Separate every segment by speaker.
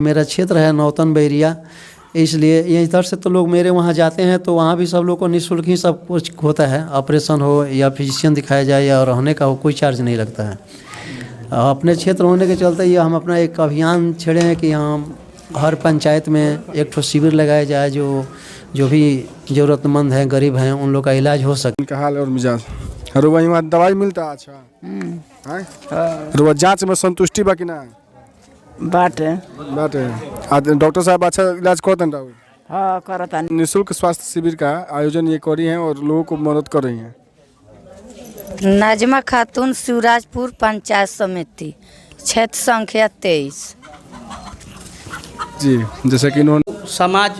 Speaker 1: मेरा क्षेत्र है नौतन बैरिया, इसलिए ये इधर से तो लोग मेरे वहाँ जाते हैं तो वहाँ भी सब लोग को निःशुल्क ही सब कुछ होता है। ऑपरेशन हो या फिजिशियन दिखाया जाए या रहने का हो, कोई चार्ज नहीं लगता है। अपने क्षेत्र होने के चलते ये हम अपना एक अभियान छेड़े हैं कि हम हर पंचायत में एक ठो शिविर लगाया जाए, जो भी ज़रूरतमंद हैं, गरीब हैं, उन लोग का इलाज हो सके।
Speaker 2: इनका हाल और मिजाज वहाँ दवाई मिलता है। अच्छा रुआ जाँच में संतुष्टि बाकी ना
Speaker 3: बाटे
Speaker 2: डॉक्टर साहब अच्छा इलाज करते हैं।
Speaker 3: हाँ करता।
Speaker 2: निःशुल्क स्वास्थ्य शिविर का आयोजन ये करी हैं और लोगों को मदद कर रही हैं।
Speaker 4: नाजमा खातून, शिवराजपुर पंचायत समिति, क्षेत्र संख्या 23।
Speaker 2: जी, जैसे कि इन्होंने
Speaker 5: समाज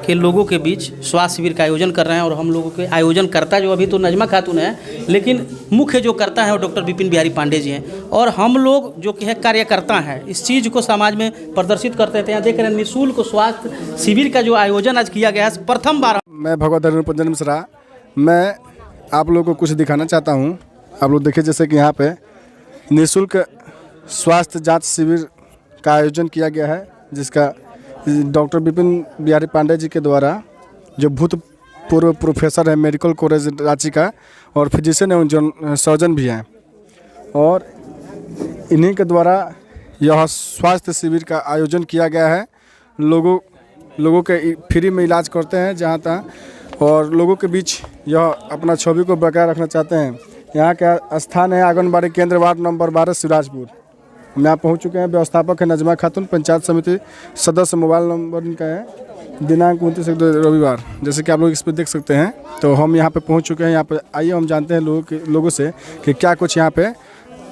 Speaker 5: के लोगों के बीच स्वास्थ्य शिविर का आयोजन कर रहे हैं और हम लोगों के आयोजन करता जो अभी तो नजमा खातून है, लेकिन मुख्य जो करता है वो डॉक्टर विपिन बिहारी पांडे जी हैं और हम लोग जो कि है कार्यकर्ता हैं, इस चीज़ को समाज में प्रदर्शित करते थे। यहाँ देख रहे हैं निःशुल्क स्वास्थ्य शिविर का जो आयोजन आज किया गया है प्रथम बार।
Speaker 2: मैं भगवत निरंजन मिश्रा, मैं आप लोगों को कुछ दिखाना चाहता हूँ। आप लोग देखिए जैसे कि यहाँ पे निःशुल्क स्वास्थ्य जाँच शिविर का आयोजन किया गया है, जिसका डॉक्टर विपिन बिहारी पांडे जी के द्वारा, जो भूतपूर्व प्रोफेसर है मेडिकल कॉलेज रांची का और फिजिशियन एवं सर्जन भी हैं, और इन्हीं के द्वारा यह स्वास्थ्य शिविर का आयोजन किया गया है। लोगों के फ्री में इलाज करते हैं जहाँ तहाँ, और लोगों के बीच यह अपना छवि को बरकरार रखना चाहते हैं। यहाँ का स्थान है आंगनबाड़ी केंद्र वार्ड नंबर 12 शिवराजपुर। हम यहाँ पहुँच चुके हैं। व्यवस्थापक है नजमा खातून, पंचायत समिति सदस्य, मोबाइल नंबर इनका है, दिनांक 29 रविवार, जैसे कि आप लोग इस पर देख सकते हैं। तो हम यहाँ पे पहुँच चुके हैं। यहाँ पे आइए हम जानते हैं लोगों से कि क्या कुछ यहाँ पे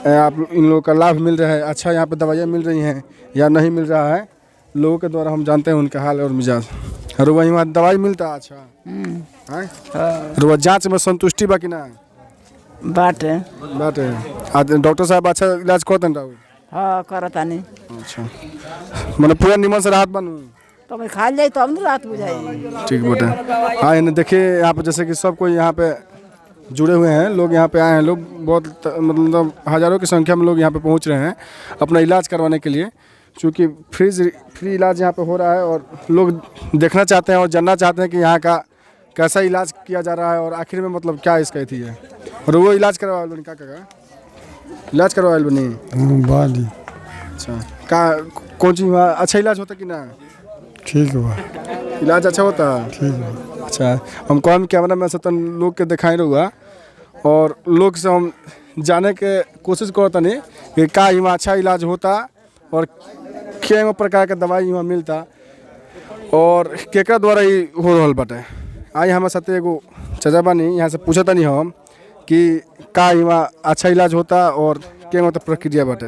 Speaker 2: आप इन लोगों का लाभ मिल रहा है, अच्छा यहाँ पे दवाइयाँ मिल रही हैं या नहीं मिल रहा है। लोगों के द्वारा हम जानते हैं उनका हाल और मिजाज। वहाँ दवाई मिलता है। अच्छा रुआ जाँच में संतुष्टि बाकी ना
Speaker 3: बाटे
Speaker 2: डॉक्टर साहब अच्छा इलाज करते हैं।
Speaker 3: हाँ करता नहीं।
Speaker 2: अच्छा मैंने पूरा निमन से राहत बनू
Speaker 3: तो मैं खा जाए तो हम रात बुझाई। ठीक
Speaker 2: बेटा। हाँ इन्हें देखिए यहाँ पे जैसे कि सब कोई यहाँ पे जुड़े हुए हैं, लोग यहाँ पे आए हैं, लोग बहुत मतलब हज़ारों की संख्या में लोग यहाँ पे पहुँच रहे हैं अपना इलाज करवाने के लिए, क्योंकि फ्री इलाज यहाँ पे हो रहा है और लोग देखना चाहते हैं और जानना चाहते हैं कि यहाँ का कैसा इलाज किया जा रहा है और आखिर में मतलब क्या इसका थी है। और वो इलाज करवा क्या इलाज करवा बनी। अच्छा कौन चीज़ अच्छा इलाज होता कि ना?
Speaker 6: ठीक हुआ,
Speaker 2: इलाज अच्छा होता है।
Speaker 6: ठीक है।
Speaker 2: अच्छा हम कौन कैमरा में से तो लोग के दिखाई रहुआ और लोग से हम जाने के कोशिश करता नहीं कि का यहाँ अच्छा इलाज होता और क्या प्रकार के दवाई यहाँ मिलता और केकरा द्वारा ही हो रहा बाटे। आई हमारे साथ एगो चाचा बानी, यहाँ से पूछता नहीं हम कि का यहाँ अच्छा इलाज होता और क्या मतलब प्रक्रिया बाटे।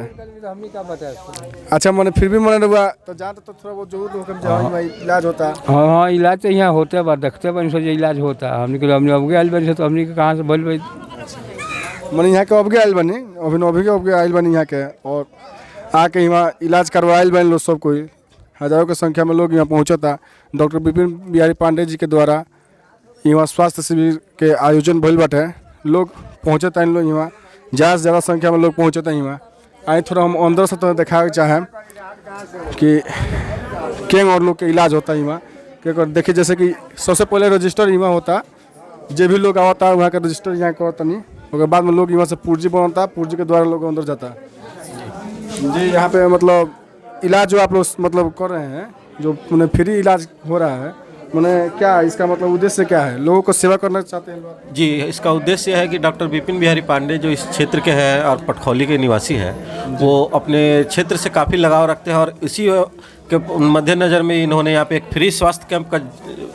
Speaker 2: अच्छा मैंने फिर भी मैंने हुआ तो जानते तो थोड़ा बहुत जरूर होकर इलाज होता।
Speaker 6: हाँ इलाज तो यहाँ होता है, देखते बनी सोचे इलाज होता है। हमने अब आयल बनी तो हमने कहाँ से बोल भाई
Speaker 2: मैंने यहाँ के अब आयल बनी, अभी आयल बनी यहाँ के, और आके यहाँ इलाज करवायल बने लोग सब कोई हज़ारों की संख्या में लोग यहाँ पहुँचा था। डॉक्टर विपिन बिहारी पांडे जी के द्वारा यहाँ स्वास्थ्य शिविर के आयोजन भइल बाटे। लोग पहुँचे इन लोग यहाँ ज़्यादा से ज़्यादा संख्या में लोग पहुँचे थे यहाँ। आए थोड़ा हम अंदर से तो दिखाना चाहें कि केंग और लोग के इलाज होता है यहाँ क्या देखिए। जैसे कि सबसे पहले रजिस्टर यहाँ होता, जो भी लोग आता है वहाँ का रजिस्टर यहाँ करता नहीं, उसके बाद में लोग यहाँ से पुर्जी बनता, पुर्जी के द्वारा लोग अंदर जाता जी। यहाँ पे मतलब इलाज जो आप लोग मतलब कर रहे हैं, जो मैंने फ्री इलाज हो रहा है, मैंने क्या इसका मतलब उद्देश्य क्या है? लोगों को सेवा करना चाहते हैं
Speaker 7: जी। इसका उद्देश्य है कि डॉक्टर विपिन बिहारी पांडे जो इस क्षेत्र के हैं और पटखौली के निवासी हैं, वो अपने क्षेत्र से काफ़ी लगाव रखते हैं और इसी के मद्देनज़र में इन्होंने यहाँ पे एक फ्री स्वास्थ्य कैंप का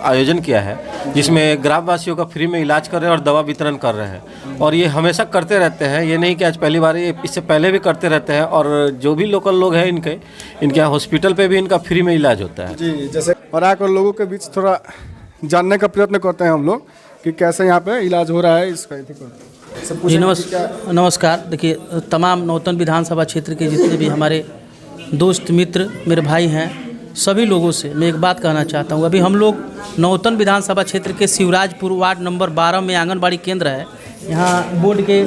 Speaker 7: आयोजन किया है, जिसमें ग्रामवासियों का फ्री में इलाज कर रहे हैं और दवा वितरण कर रहे हैं। और ये हमेशा करते रहते हैं, ये नहीं कि आज पहली बार, ये इससे पहले भी करते रहते हैं। और जो भी लोकल लोग हैं इनके यहाँ हॉस्पिटल पे भी इनका फ्री में इलाज होता है
Speaker 2: जी। जैसे और आकर लोगों के बीच थोड़ा जानने का प्रयत्न करते हैं हम लोग कि कैसे यहाँ पे इलाज हो रहा है इसका।
Speaker 5: जी नमस्कार। देखिए तमाम नौतन विधानसभा क्षेत्र के जितने भी हमारे दोस्त मित्र मेरे भाई हैं, सभी लोगों से मैं एक बात कहना चाहता हूँ। अभी हम लोग नौतन विधानसभा क्षेत्र के शिवराजपुर वार्ड नंबर 12 में आंगनबाड़ी केंद्र है। यहाँ बोर्ड के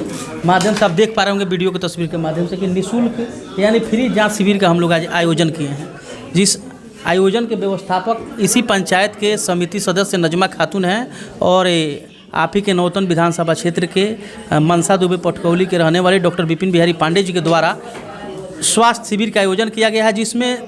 Speaker 5: माध्यम से आप देख पा रहे होंगे वीडियो की तस्वीर के माध्यम से कि निःशुल्क यानी फ्री जांच शिविर का हम लोग आज आयोजन किए हैं। जिस आयोजन के व्यवस्थापक इसी पंचायत के समिति सदस्य नजमा खातून हैं और आप ही के नौतन विधानसभा क्षेत्र के मनसा दुबे पटकौली के रहने वाले डॉक्टर विपिन बिहारी पांडे जी के द्वारा स्वास्थ्य शिविर का आयोजन किया गया है, जिसमें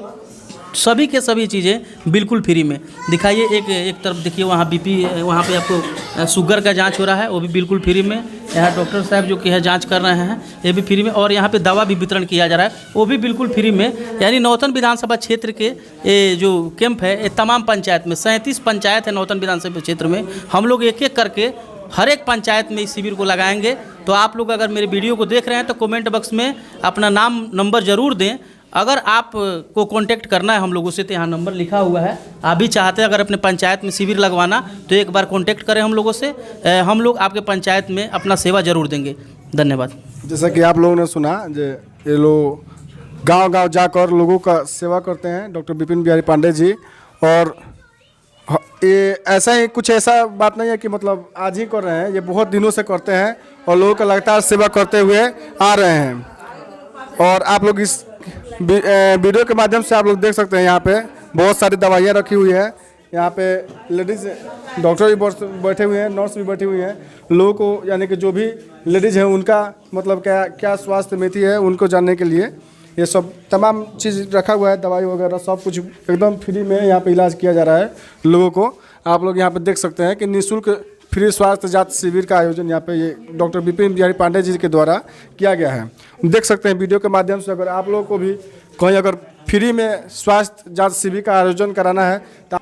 Speaker 5: सभी के सभी चीज़ें बिल्कुल फ्री में। दिखाइए एक तरफ देखिए, वहाँ बीपी, वहाँ पे आपको शुगर का जांच हो रहा है, वो भी बिल्कुल फ्री में। यहाँ डॉक्टर साहब जो कि है जांच कर रहे हैं, ये भी फ्री में। और यहाँ पे दवा भी वितरण किया जा रहा है, वो भी बिल्कुल फ्री में। यानी नौतन विधानसभा क्षेत्र के ये जो कैंप है, ये तमाम पंचायत में 37 पंचायत है नौतन विधानसभा क्षेत्र में। हम लोग एक एक करके हर एक पंचायत में इस शिविर को लगाएंगे। तो आप लोग अगर मेरे वीडियो को देख रहे हैं तो कमेंट बॉक्स में अपना नाम नंबर ज़रूर दें। अगर आप को कांटेक्ट करना है हम लोगों से तो यहाँ नंबर लिखा हुआ है। आप भी चाहते हैं अगर अपने पंचायत में शिविर लगवाना तो एक बार कांटेक्ट करें हम लोगों से। हम लोग आपके पंचायत में अपना सेवा ज़रूर देंगे। धन्यवाद।
Speaker 2: जैसा कि आप लोगों ने सुना, जो ये लोग गांव-गांव जाकर लोगों का सेवा करते हैं, डॉक्टर विपिन बिहारी पांडे जी। और ये ऐसा ही कुछ ऐसा बात नहीं है कि मतलब आज ही कर रहे हैं, ये बहुत दिनों से करते हैं और लोगों का लगातार सेवा करते हुए आ रहे हैं। और आप लोग इस वीडियो के माध्यम से आप लोग देख सकते हैं, यहाँ पे बहुत सारी दवाइयाँ रखी हुई है। यहाँ पे लेडीज़ डॉक्टर भी बैठे हुए हैं, नर्स भी बैठी हुई हैं। लोगों को यानी कि जो भी लेडीज़ हैं उनका मतलब क्या स्वास्थ्य मिति है उनको जानने के लिए ये सब तमाम चीज़ रखा हुआ है। दवाई वगैरह सब कुछ एकदम फ्री में यहाँ पे इलाज किया जा रहा है लोगों को। आप लोग यहाँ पे देख सकते हैं कि निःशुल्क फ्री स्वास्थ्य जांच शिविर का आयोजन यहाँ पे ये डॉक्टर विपिन बिहारी पांडे जी के द्वारा किया गया है। देख सकते हैं वीडियो के माध्यम से, अगर आप लोगों को भी कहीं अगर फ्री में स्वास्थ्य जांच शिविर का आयोजन कराना है तो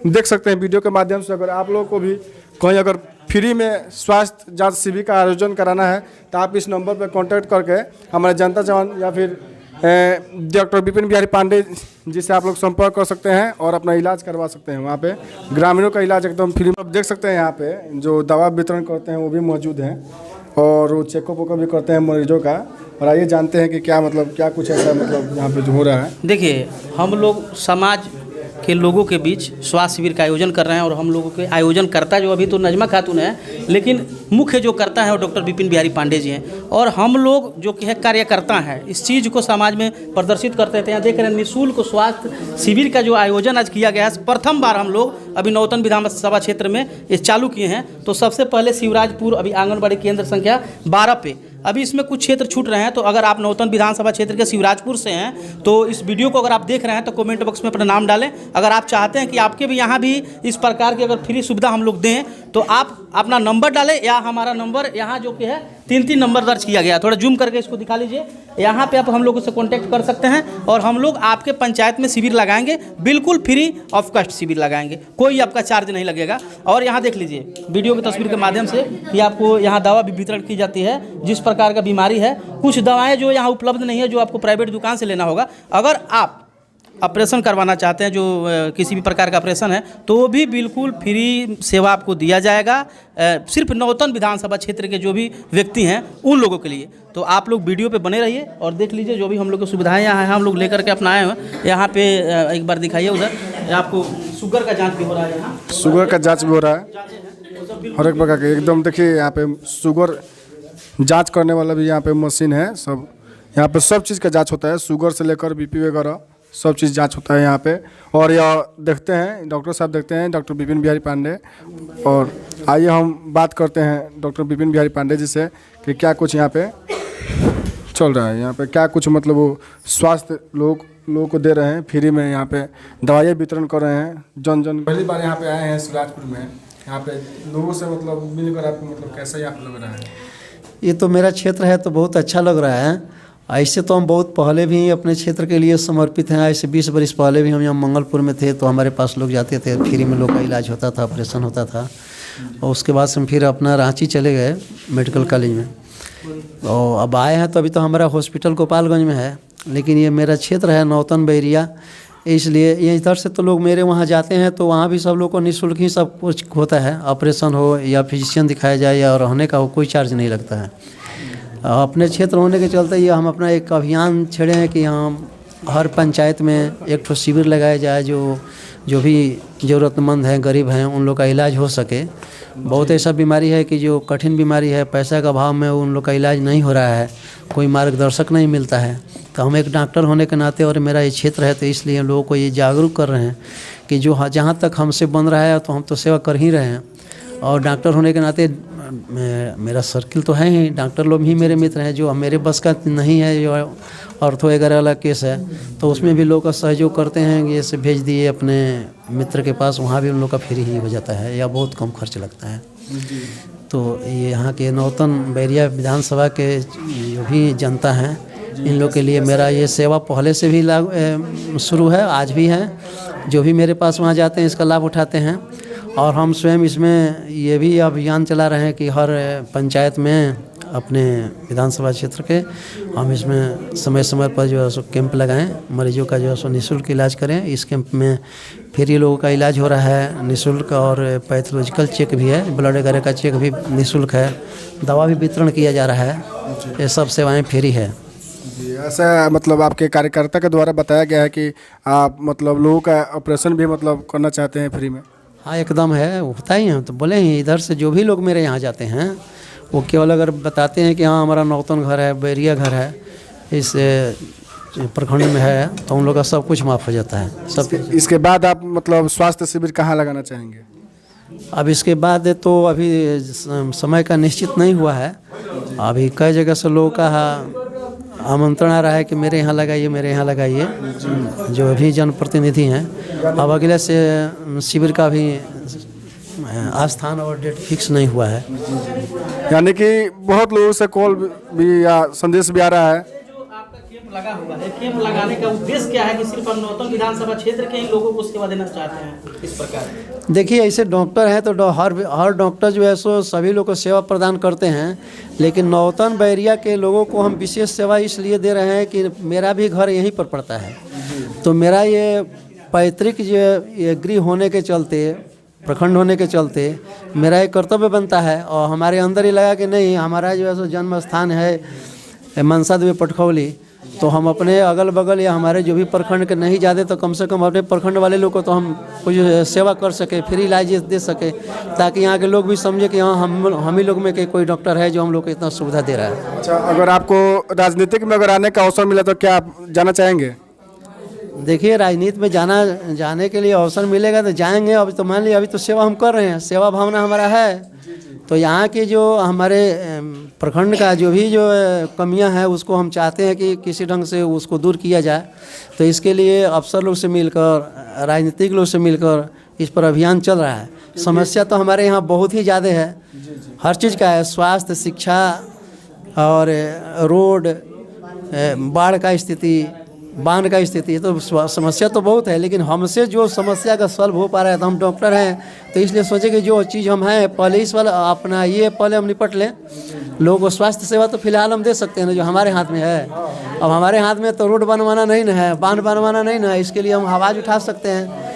Speaker 2: देख सकते हैं वीडियो के माध्यम से, अगर आप लोगों को भी कहीं अगर फ्री में स्वास्थ्य जांच शिविर का आयोजन कराना है तो आप इस नंबर पर कॉन्टैक्ट करके हमारे जनता जवान या फिर डॉक्टर विपिन बिहारी पांडे जिससे आप लोग संपर्क कर सकते हैं और अपना इलाज करवा सकते हैं। वहाँ पे ग्रामीणों का इलाज एकदम फ्री में। आप देख सकते हैं यहाँ पे जो दवा वितरण करते हैं वो भी मौजूद हैं और वो चेकअप भी करते हैं मरीजों का। और आइए जानते हैं कि क्या कुछ ऐसा मतलब यहाँ पे जो हो रहा है।
Speaker 5: देखिए, हम लोग समाज के लोगों के बीच स्वास्थ्य शिविर का आयोजन कर रहे हैं और हम लोगों के आयोजन करता जो अभी तो नजमा खातून है, लेकिन मुख्य जो करता है वो डॉक्टर विपिन बिहारी पांडे जी हैं। और हम लोग जो कि है कार्यकर्ता हैं, इस चीज़ को समाज में प्रदर्शित करते थे। यहाँ देख रहे हैं निःशुल्क स्वास्थ्य शिविर का जो आयोजन आज किया गया है, प्रथम बार हम लोग अभी नौतन विधानसभा क्षेत्र में ये चालू किए हैं। तो सबसे पहले शिवराजपुर अभी आंगनबाड़ी केंद्र संख्या 12 पे अभी इसमें कुछ क्षेत्र छूट रहे हैं। तो अगर आप नौतन विधानसभा क्षेत्र के शिवराजपुर से हैं तो इस वीडियो को अगर आप देख रहे हैं तो कमेंट बॉक्स में अपना नाम डालें। अगर आप चाहते हैं कि आपके भी यहाँ भी इस प्रकार की अगर फ्री सुविधा हम लोग दें तो आप अपना नंबर डालें, या हमारा नंबर यहाँ जो कि है 3 नंबर दर्ज किया गया। थोड़ा जूम करके इसको दिखा लीजिए। यहाँ पे आप हम लोगों से कांटेक्ट कर सकते हैं और हम लोग आपके पंचायत में शिविर लगाएंगे, बिल्कुल फ्री ऑफ कॉस्ट शिविर लगाएंगे, कोई आपका चार्ज नहीं लगेगा। और यहाँ देख लीजिए वीडियो की तस्वीर के माध्यम से कि आपको यहाँ दवा भी वितरण की जाती है जिस प्रकार का बीमारी है। कुछ दवाएं जो यहाँ उपलब्ध नहीं है, जो आपको प्राइवेट दुकान से लेना होगा। अगर आप ऑपरेशन करवाना चाहते हैं, जो किसी भी प्रकार का ऑपरेशन है, तो वो भी बिल्कुल फ्री सेवा आपको दिया जाएगा, सिर्फ नौतन विधानसभा क्षेत्र के जो भी व्यक्ति हैं उन लोगों के लिए। तो आप लोग वीडियो पे बने रहिए और देख लीजिए जो भी हम लोग की सुविधाएं यहाँ हैं, हम लोग लेकर के अपना आए हैं। यहाँ पे एक बार दिखाइए, उधर आपको शुगर का जाँच भी हो रहा है। यहाँ
Speaker 2: शुगर का जाँच भी हो रहा है, हर एक प्रकार के एकदम। देखिए यहाँ पे शुगर जाँच करने वाला भी यहाँ पे मशीन है। सब यहाँ पे सब चीज़ का जाँच होता है, शुगर से लेकर BP वगैरह सब चीज़ जांच होता है यहाँ पे। और यह देखते हैं डॉक्टर साहब, देखते हैं डॉक्टर विपिन बिहारी पांडे। और आइए हम बात करते हैं डॉक्टर विपिन बिहारी पांडे जी से कि क्या कुछ यहाँ पे चल रहा है, यहाँ पे क्या कुछ मतलब वो स्वास्थ्य लोगों को दे रहे हैं फ्री में। यहाँ पे दवाइयाँ वितरण कर रहे हैं जन। पहली बार यहाँ पे आए हैं शिवराजपुर में, यहाँ पे लोगों से मतलब मिलकर आपको मतलब कैसा यहाँ पे लग रहा है?
Speaker 1: ये तो मेरा क्षेत्र है तो बहुत अच्छा लग रहा है। ऐसे तो हम बहुत पहले भी अपने क्षेत्र के लिए समर्पित हैं। ऐसे 20 बरस पहले भी हम यहाँ मंगलपुर में थे तो हमारे पास लोग जाते थे, फ्री में लोग का इलाज होता था, ऑपरेशन होता था। और उसके बाद से हम फिर अपना रांची चले गए मेडिकल कॉलेज में। और अब आए हैं तो अभी तो हमारा हॉस्पिटल गोपालगंज में है, लेकिन ये मेरा क्षेत्र है नौतन बैरिया, इसलिए ये इधर से तो लोग मेरे वहाँ जाते हैं तो वहाँ भी सब लोग को निःशुल्क ही सब कुछ होता है। ऑपरेशन हो या फिजिशियन दिखाया जाए या रहने का हो, कोई चार्ज नहीं लगता है। अपने क्षेत्र होने के चलते ये हम अपना एक अभियान छेड़े हैं कि हम हर पंचायत में एक ठो शिविर लगाया जाए जो जो भी ज़रूरतमंद हैं, गरीब हैं, उन लोग का इलाज हो सके। बहुत ऐसा बीमारी है कि जो कठिन बीमारी है, पैसा का अभाव में उन लोग का इलाज नहीं हो रहा है, कोई मार्गदर्शक नहीं मिलता है। तो हम एक डॉक्टर होने के नाते और मेरा ये क्षेत्र है, तो इसलिए हम लोगों को ये जागरूक कर रहे हैं कि जो जहाँ तक हमसे बन रहा है तो हम तो सेवा कर ही रहे हैं। और डॉक्टर होने के नाते मेरा सर्किल तो है ही, डॉक्टर लोग ही मेरे मित्र हैं। जो मेरे बस का नहीं है, जो ऑर्थो वगैरह वाला केस है, तो उसमें भी लोग का सहयोग करते हैं कि ऐसे भेज दिए अपने मित्र के पास, वहाँ भी उन लोग का फ्री ही हो जाता है या बहुत कम खर्च लगता है। तो ये यहाँ के नौतन बैरिया विधानसभा के जो भी जनता हैं, इन लोग के लिए मेरा ये सेवा पहले से भी शुरू है, आज भी है। जो भी मेरे पास वहाँ जाते हैं इसका लाभ उठाते हैं। और हम स्वयं इसमें ये भी अभियान चला रहे हैं कि हर पंचायत में अपने विधानसभा क्षेत्र के हम इसमें समय समय पर जो है सो कैंप लगाएं, मरीजों का जो है सो निःशुल्क इलाज करें। इस कैंप में फ्री लोगों का इलाज हो रहा है निःशुल्क, और पैथोलॉजिकल चेक भी है, ब्लड वगैरह का चेक भी निःशुल्क है, दवा भी वितरण किया जा रहा है। ये सब सेवाएँ फ्री है।
Speaker 2: जी, ऐसा मतलब आपके कार्यकर्ता के द्वारा बताया गया है कि आप मतलब लोगों का ऑपरेशन भी मतलब करना चाहते हैं फ्री में?
Speaker 1: हाँ, एकदम है, होता ही है। तो बोले ही इधर से जो भी लोग मेरे यहाँ जाते हैं वो केवल अगर बताते हैं कि हाँ हमारा नौतन घर है, बैरिया घर है, इस प्रखंड में है, तो उन लोग का सब कुछ माफ़ हो जाता है। सब
Speaker 2: इसके बाद आप मतलब स्वास्थ्य शिविर कहाँ लगाना चाहेंगे?
Speaker 1: अब इसके बाद तो अभी समय का निश्चित नहीं हुआ है। अभी कई जगह से लोगों का आमंत्रण आ रहा है कि मेरे यहाँ लगाइए, मेरे यहाँ लगाइए, जो भी जनप्रतिनिधि हैं। अब अगले से शिविर का भी स्थान और डेट फिक्स नहीं हुआ है।
Speaker 2: यानी कि बहुत लोगों से कॉल भी या संदेश भी आ रहा है।
Speaker 5: जो आपका कैंप लगा हुआ है, कैंप लगाने का उद्देश्य क्या है कि सिर्फ हम नौतन विधानसभा क्षेत्र के ही लोगों को सेवा देना चाहते हैं इस प्रकार?
Speaker 1: देखिए, ऐसे डॉक्टर हैं तो हर डॉक्टर जो है सो सभी लोग को सेवा प्रदान करते हैं, लेकिन नौतन बैरिया के लोगों को हम विशेष सेवा इसलिए दे रहे हैं कि मेरा भी घर यहीं पर पड़ता है। तो मेरा ये पैतृक जो ये गृह होने के चलते, प्रखंड होने के चलते मेरा एक कर्तव्य बनता है। और हमारे अंदर ही लगा कि नहीं, हमारा जो है सो जन्म स्थान है मनसा देवी पटखौली, तो हम अपने अगल बगल या हमारे जो भी प्रखंड के नहीं जाते तो कम से कम अपने प्रखंड वाले लोग को तो हम कुछ सेवा कर सके, फ्री इलाज दे सके, ताकि यहाँ के लोग भी समझे कि हाँ हम ही लोग में के कोई डॉक्टर है जो हम लोग को इतना सुविधा दे रहा है।
Speaker 2: अच्छा, अगर आपको राजनीतिक में अगर आने का अवसर मिला तो क्या आप जाना चाहेंगे?
Speaker 1: देखिए, राजनीति में जाने के लिए अवसर मिलेगा तो जाएंगे। अभी तो मान लीजिए अभी तो सेवा हम कर रहे हैं, सेवा भावना हमारा है। तो यहाँ की जो हमारे प्रखंड का जो भी जो कमियां हैं उसको हम चाहते हैं कि किसी ढंग से उसको दूर किया जाए। तो इसके लिए अफसर लोग से मिलकर, राजनीतिक लोग से मिलकर इस पर अभियान चल रहा है। समस्या तो हमारे यहाँ बहुत ही ज़्यादा है, हर चीज़ का है, स्वास्थ्य, शिक्षा और रोड, बाढ़ का स्थिति, बांध का स्थिति। तो समस्या तो बहुत है, लेकिन हमसे जो समस्या का सॉल्व हो पा रहा है, तो हम डॉक्टर हैं तो इसलिए सोचे कि जो चीज़ हम हैं पहले इस वाला अपना ये पहले हम निपट लें। लोगों को स्वास्थ्य सेवा तो फिलहाल हम दे सकते हैं ना, जो हमारे हाथ में है। अब हमारे हाथ में तो रोड बनवाना नहीं ना है, बांध बनवाना नहीं ना है, इसके लिए हम आवाज़ उठा सकते हैं।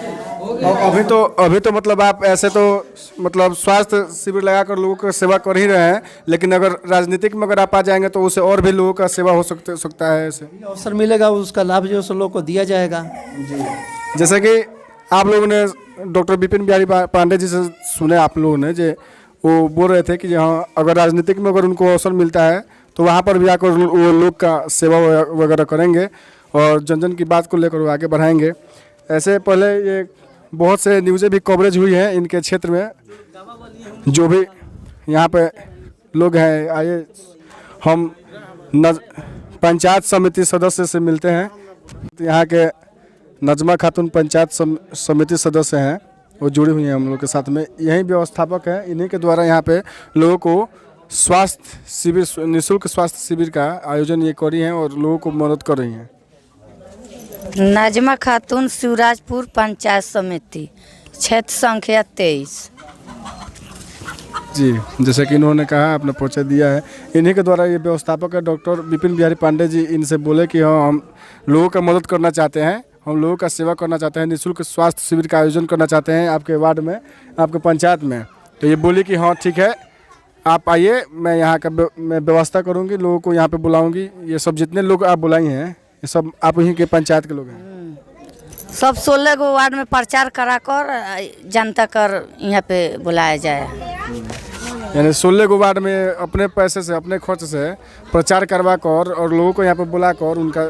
Speaker 2: अभी तो मतलब आप ऐसे तो मतलब स्वास्थ्य शिविर लगाकर लोगों की सेवा कर ही रहे हैं, लेकिन अगर राजनीतिक में अगर आप आ जाएंगे तो उससे और भी लोगों का सेवा हो सकता है। ऐसे
Speaker 1: अवसर मिलेगा, उसका लाभ जो है लोगों को दिया जाएगा।
Speaker 2: जैसे कि आप लोगों ने डॉक्टर विपिन बिहारी पांडे जी से सुने, आप लोगों ने जो वो बोल रहे थे कि हाँ अगर राजनीतिक में अगर उनको अवसर मिलता है तो वहाँ पर भी आकर वो लोग का सेवा वगैरह करेंगे और जन जन की बात को लेकर वो आगे बढ़ाएंगे। ऐसे पहले ये बहुत से न्यूज़ें भी कवरेज हुई हैं इनके क्षेत्र में। जो भी यहाँ पे लोग हैं, आइए हम पंचायत समिति सदस्य से मिलते हैं। यहाँ के नजमा खातून पंचायत समिति सदस्य हैं, वो जुड़ी हुई हैं हम लोग के साथ में। यही व्यवस्थापक हैं, इन्हीं के द्वारा यहाँ पे लोगों को स्वास्थ्य शिविर, निःशुल्क स्वास्थ्य शिविर का आयोजन ये कर रही हैं और लोगों को मदद कर रही हैं।
Speaker 4: नजमा खातून, शिवराजपुर पंचायत समिति, क्षेत्र संख्या 23।
Speaker 2: जी, जैसे कि इन्होंने कहा, आपने परिचय दिया है। इन्हीं के द्वारा ये व्यवस्थापक है डॉक्टर विपिन बिहारी पांडे जी। इनसे बोले कि हाँ हम लोगों का मदद करना चाहते हैं, हम लोगों का सेवा करना चाहते हैं, निःशुल्क स्वास्थ्य शिविर का आयोजन करना चाहते हैं आपके वार्ड में, आपके पंचायत में। तो ये बोली कि हाँ ठीक है, आप आइए, मैं यहाँ का मैं व्यवस्था करूँगी, लोगों को यहाँ पे बुलाऊँगी। ये सब जितने लोग आप बुलाई हैं ये सब आप यहीं के पंचायत के लोग हैं।
Speaker 4: सब 16 गो वार्ड में प्रचार करा कर जनता कर यहाँ पे बुलाया जाए।
Speaker 2: यानी 16 गो वार्ड में अपने पैसे से अपने खर्च से प्रचार करवा कर और लोगों को यहाँ पे बुला कर उनका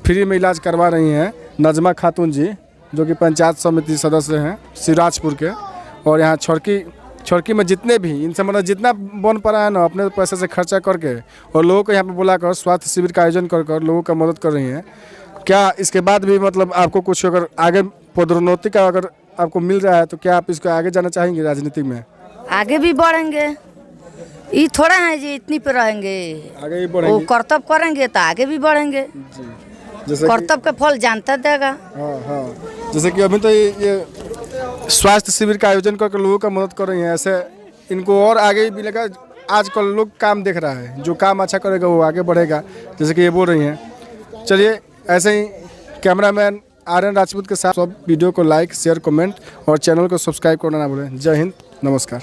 Speaker 2: फ्री में इलाज करवा रही हैं नजमा खातून जी, जो कि पंचायत समिति सदस्य हैं शिवराजपुर के। और यहाँ छड़की में जितने भी इनसे मतलब जितना बन पड़ा है ना अपने पैसे से खर्चा करके और लोगों को यहाँ पे बुलाकर स्वास्थ्य शिविर का आयोजन कर लोगों का मदद कर रही हैं। क्या इसके बाद भी मतलब आपको कुछ अगर आगे पदोन्नति का अगर आपको मिल रहा है तो क्या आप इसको आगे जाना चाहेंगे राजनीति में?
Speaker 4: आगे भी बढ़ेंगे, ये थोड़ा है जी इतनी पे रहेंगे,
Speaker 2: आगे भी बढ़ेंगे,
Speaker 4: वो कर्तव्य करेंगे तो आगे भी बढ़ेंगे।
Speaker 2: जैसे
Speaker 4: कर्तव्य का फल जानता देगा।
Speaker 2: हाँ, जैसे कि अभी तो ये स्वास्थ्य शिविर का आयोजन करके लोगों का मदद कर रही हैं, ऐसे इनको और आगे भी मिलेगा। आजकल लोग काम देख रहा है, जो काम अच्छा करेगा वो आगे बढ़ेगा, जैसे कि ये बोल रही हैं। चलिए ऐसे ही कैमरामैन आर्यन राजपूत के साथ सब वीडियो को लाइक शेयर कमेंट और चैनल को सब्सक्राइब करना ना भूलें। जय हिंद, नमस्कार।